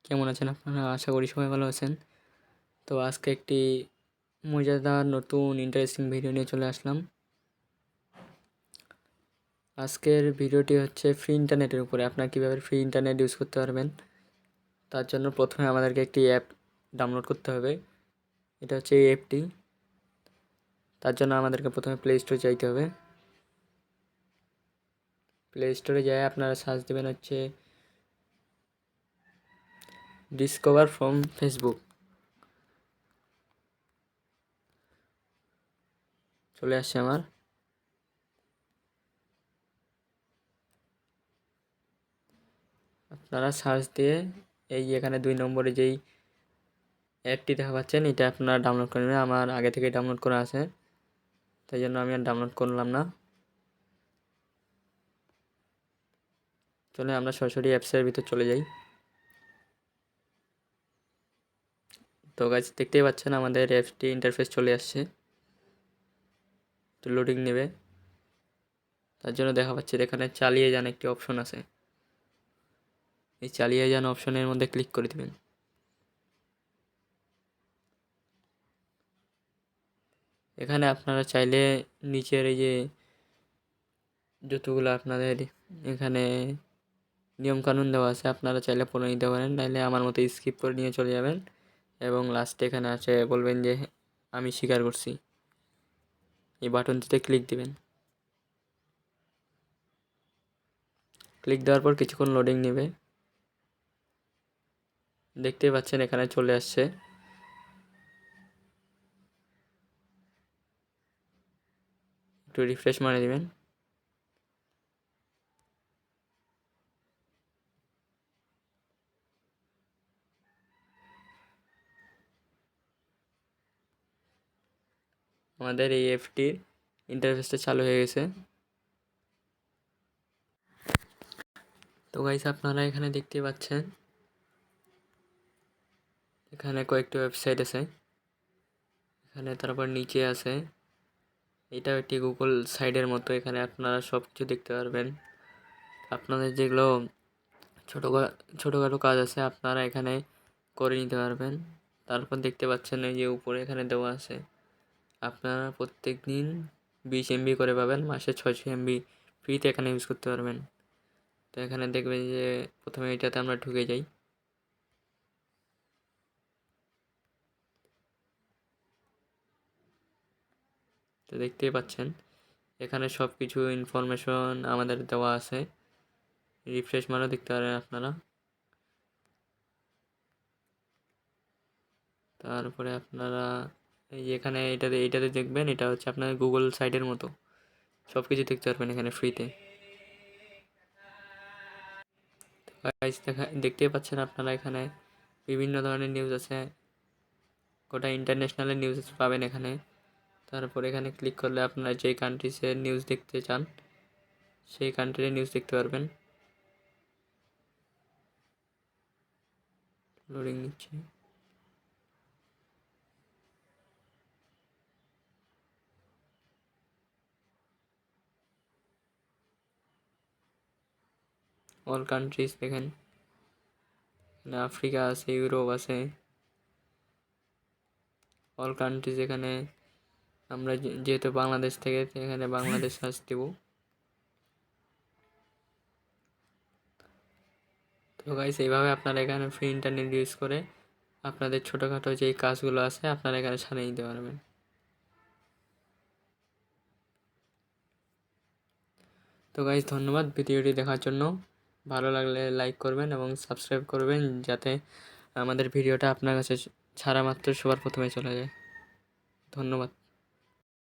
কেমন আছেন আপনারা? আশা করি সবাই ভালো আছেন। তো আজকে একটি মজাদার নতুন ইন্টারেস্টিং ভিডিও নিয়ে চলে আসলাম। আজকের ভিডিওটি হচ্ছে ফ্রি ইন্টারনেটের উপরে। আপনারা কীভাবে ফ্রি ইন্টারনেট ইউজ করতে পারবেন, তার জন্য প্রথমে আমাদেরকে একটি অ্যাপ ডাউনলোড করতে হবে। এটা হচ্ছে এই অ্যাপটি। তার জন্য আমাদেরকে প্রথমে প্লে স্টোরে যাইতে হবে। প্লে স্টোরে যাই আপনারা সার্চ দেবেন হচ্ছে ডিসকভার ফ্রম ফেসবুক। চলে আসছে আমার। আপনারা সার্চ দিয়ে এই এখানে 2 নম্বরে যেই অ্যাপটি দেখা পাচ্ছেন, এটা আপনারা ডাউনলোড করে নেবেন। আমার আগে থেকে ডাউনলোড করা আছে, তাই জন্য আমি আর ডাউনলোড করলাম না। চলে আমরা সরাসরি অ্যাপসের ভিতর চলে যাই। তো গাইস দেখতেই পাচ্ছেন আমাদের অ্যাপসটি ইন্টারফেস চলে আসছে। তো লোডিং নেবে, তার জন্য দেখা পাচ্ছে এখানে চালিয়ে যান একটি অপশন আছে। এই চালিয়ে যান অপশনের মধ্যে ক্লিক করে দিবেন। এখানে আপনারা চাইলে নিচের এই যে যতগুলো আপনাদের এখানে নিয়মকানুন দেওয়া আছে, আপনারা চাইলে পড়ে নিতে পারেন, নাইলে আমার মতো স্কিপ করে নিয়ে চলে যাবেন এবং লাস্টে এখানে আছে বলবেন যে আমি স্বীকার করছি। এই বাটনটিতে ক্লিক দিবেন। ক্লিক দেওয়ার পর কিছুক্ষণ লোডিং নেবে। দেখতেই পাচ্ছেন এখানে চলে আসছে। একটু রিফ্রেশ মারে দিবেন। আমাদের এই অ্যাপটির ইন্টারফেসটা চালু হয়ে গেছে। তো গাইস আপনারা এখানে দেখতে পাচ্ছেন এখানে কয়েকটি ওয়েবসাইট আছে। এখানে তারপর নিচে আছে, এটাও একটি গুগল সাইটের মতো। এখানে আপনারা সব কিছু দেখতে পারবেন। আপনাদের যেগুলো ছোটোখাটো কাজ আছে আপনারা এখানে করে নিতে পারবেন। তারপর দেখতে পাচ্ছেন এই যে উপরে এখানে দেওয়া আছে, আপনারা প্রত্যেক দিন 20 MB করে পাবেন, মাসে 600 MB ফ্রিতে এখানে ইউজ করতে পারবেন। তো এখানে দেখবেন যে প্রথমে এটাতে আমরা ঢুকে যাই। তো দেখতেই পাচ্ছেন এখানে সব কিছু ইনফরমেশন আমাদের দেওয়া আছে। রিফ্রেশ মারও দেখতে পারেন আপনারা। তারপরে আপনারা এই যে এখানে এইটাতে দেখবেন, এটা হচ্ছে আপনার গুগল সাইটের মতো, সব কিছু দেখতে পারবেন এখানে ফ্রিতে। দেখতেই পাচ্ছেন আপনারা এখানে বিভিন্ন ধরনের নিউজ আছে, গোটা ইন্টারন্যাশনালের নিউজ পাবেন এখানে। তারপর এখানে ক্লিক করলে আপনারা যেই কান্ট্রিজের নিউজ দেখতে চান সেই কান্ট্রির নিউজ দেখতে পারবেন। লোডিং নিচ্ছে। অল কান্ট্রিজ দেখেন, আফ্রিকা আছে, ইউরোপ আছে, অল কান্ট্রিজ। এখানে আমরা যেহেতু বাংলাদেশ থেকে, এখানে বাংলাদেশ সার্চ দেব। তো গাইস এইভাবে আপনারা এখানে ফ্রি ইন্টারনেট ইউজ করে আপনাদের ছোটোখাটো যেই কাজগুলো আছে আপনারা এখানে সারিয়ে নিতে পারবেন। তো গাইস ধন্যবাদ ভিডিওটি দেখার জন্য। ভালো লাগলে লাইক করবেন এবং সাবস্ক্রাইব করবেন, যাতে আমাদের ভিডিওটা আপনার কাছে ছাড়া মাত্র সবার প্রথমে চলে যায়। ধন্যবাদ।